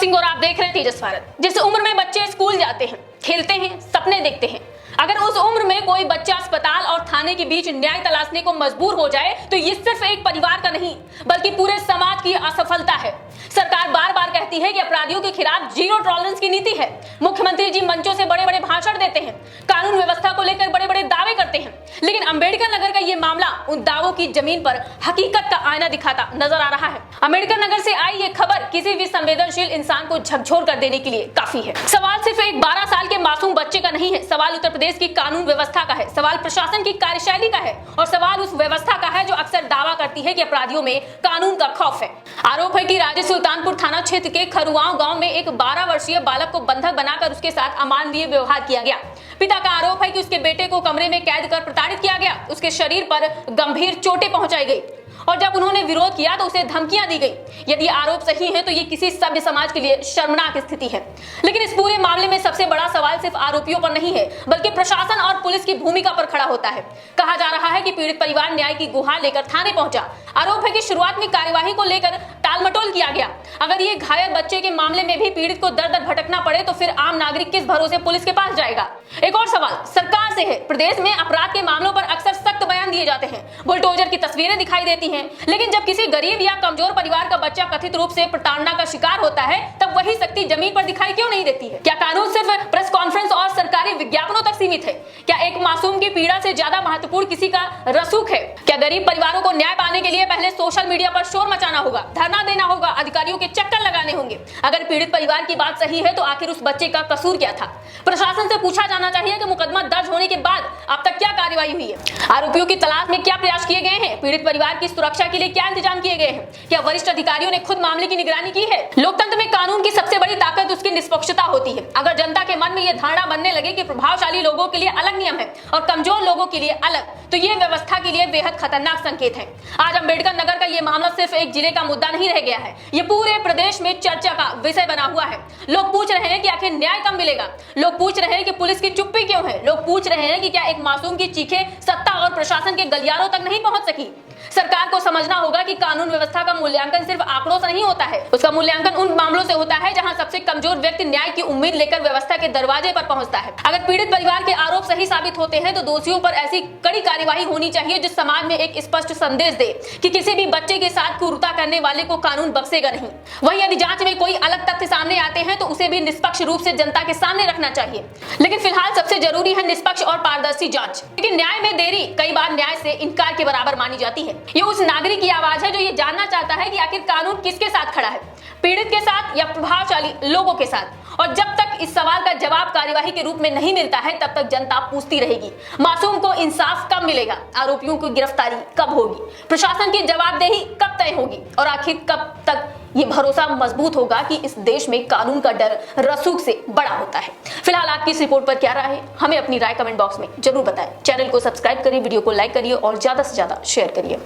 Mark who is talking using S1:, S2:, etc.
S1: सिंह और आप देख रहे हैं तेजस भारत। जिस उम्र में बच्चे स्कूल जाते हैं, खेलते हैं, सपने देखते हैं, अगर उस उम्र में कोई बच्चा अस्पताल और थाने के बीच न्याय तलाशने को मजबूर हो जाए तो ये सिर्फ एक परिवार का नहीं बल्कि पूरे समाज की असफलता है। सरकार बार बार कहती है कि अपराधियों के खिलाफ जीरो टॉलरेंस की नीति है। मुख्यमंत्री जी मंचों से बड़े बड़े भाषण देते हैं, कानून व्यवस्था को लेकर बड़े बड़े दावे करते हैं, लेकिन अंबेडकर नगर का ये मामला उन दावों की जमीन पर हकीकत का आईना दिखाता नजर आ रहा है। अंबेडकर नगर से आई ये खबर किसी भी संवेदनशील इंसान को झकझोर कर देने के लिए काफी है। सवाल सिर्फ एक 12 साल के मासूम बच्चे का नहीं है, सवाल उत्तर प्रदेश की कानून व्यवस्था का है, सवाल प्रशासन की कार्यशैली का है और सवाल उस व्यवस्था का है जो अक्सर दावा करती है कि अपराधियों में कानून का खौफ है। आरोप है कि राज्य सुल्तानपुर थाना क्षेत्र के खरुआव गांव में एक 12 वर्षीय बालक को बंधक बनाकर उसके साथ अमानवीय व्यवहार किया गया। पिता का आरोप है कि उसके बेटे को कमरे में कैद कर प्रताड़ित किया गया, उसके शरीर पर गंभीर चोटें पहुंचाई गई और जब उन्होंने विरोध किया तो उसे धमकियां दी गई। यदि आरोप सही है तो ये किसी सभ्य समाज के लिए शर्मनाक स्थिति है। लेकिन इस पूरे मामले में सबसे बड़ा सवाल सिर्फ आरोपियों पर नहीं है बल्कि प्रशासन और पुलिस की भूमिका पर खड़ा होता है। कहा जा रहा है कि पीड़ित परिवार न्याय की गुहार लेकर थाने पहुंचा। आरोप है कि शुरुआत में कार्यवाही को लेकर टालमटोल किया गया। अगर ये घायल बच्चे के मामले में भी पीड़ित को दर दर भटकना पड़े तो फिर आम नागरिक किस भरोसे पुलिस के पास जाएगा। एक और सवाल सरकार से है। प्रदेश में अपराध के मामलों पर अक्सर सख्त बयान दिए जाते हैं, बुलडोजर की तस्वीरें दिखाई देती हैं, लेकिन जब किसी गरीब या कमजोर परिवार का बच्चा कथित रूप से प्रताड़ना का शिकार होता है तब वही शक्ति जमीन पर दिखाई क्यों नहीं देती है? क्या कानून सिर्फ प्रेस कॉन्फ्रेंस और सरकारी विज्ञापनों तक सीमित है? क्या एक मासूम की पीड़ा से ज्यादा महत्वपूर्ण किसी का रसूख है? क्या गरीब परिवारों को न्याय पाने के लिए पहले सोशल मीडिया पर शोर मचाना होगा, धरना देना होगा, अधिकारियों के चक्कर लगाने होंगे? अगर पीड़ित परिवार की बात सही है तो आखिर उस बच्चे का कसूर क्या था? प्रशासन से पूछा जाना चाहिए कि मुकदमा दर्ज होने के बाद अब तक क्या कार्रवाई हुई है? आरोपियों की तलाश में क्या प्रयास किए गए हैं? पीड़ित परिवार की सुरक्षा के लिए क्या इंतजाम किए गए हैं? क्या वरिष्ठ अधिकारियों ने खुद मामले की निगरानी की है? लोकतंत्र में कानून की सबसे बड़ी ताकत उसकी निष्पक्षता होती है। अगर जनता के मन में यह धारणा बनने लगे कि प्रभावशाली लोगों के लिए अलग नियम है और कमजोर लोगों के लिए अलग, तो ये व्यवस्था के लिए बेहद खतरनाक संकेत है। आज अंबेडकर नगर का यह मामला सिर्फ एक जिले का मुद्दा नहीं रह गया है, ये पूरे प्रदेश में चर्चा का विषय बना हुआ है। लोग पूछ रहे हैं कि आखिर न्याय कब मिलेगा? लोग पूछ रहे हैं कि पुलिस की चुप्पी क्यों है? लोग पूछ रहे हैं कि क्या एक मासूम की चीखें सत्ता और प्रशासन के गलियारों तक नहीं पहुंच सकी? सरकार को समझना होगा कि कानून व्यवस्था का मूल्यांकन सिर्फ आंकड़ों से नहीं होता है, उसका मूल्यांकन उन मामलों से होता है जहां सबसे कमजोर व्यक्ति न्याय की उम्मीद लेकर व्यवस्था के दरवाजे पर पहुंचता है। अगर पीड़ित परिवार के आरोप सही साबित होते हैं तो दोषियों पर ऐसी कड़ी कार्यवाही होनी चाहिए जो समाज में एक स्पष्ट संदेश दे कि किसी भी बच्चे के साथ क्रूरता करने वाले को कानून बख्शेगा नहीं। वहीं यदि जांच में कोई अलग तथ्य सामने आते हैं तो उसे भी निष्पक्ष रूप से जनता के सामने रखना चाहिए। लेकिन फिलहाल सबसे जरूरी है निष्पक्ष और पारदर्शी जांच, क्योंकि न्याय में देरी कई बार न्याय से इनकार के बराबर मानी जाती है। ये उस नागरिक की आवाज है जो ये जानना चाहता है कि आखिर कानून किसके साथ खड़ा है, पीड़ित के साथ या प्रभावशाली लोगों के साथ। और जब तक इस सवाल का जवाब कार्यवाही के रूप में नहीं मिलता है तब तक जनता पूछती रहेगी मासूम को इंसाफ कब मिलेगा, आरोपियों की गिरफ्तारी कब होगी, प्रशासन की जवाबदेही कब तय होगी और आखिर कब तक ये भरोसा मजबूत होगा कि इस देश में कानून का डर रसूख से बड़ा होता है। फिलहाल आपकी इस रिपोर्ट पर क्या राय है, हमें अपनी राय कमेंट बॉक्स में जरूर बताएं। चैनल को सब्सक्राइब करिए, वीडियो को लाइक करिए और ज्यादा से ज्यादा शेयर करिए।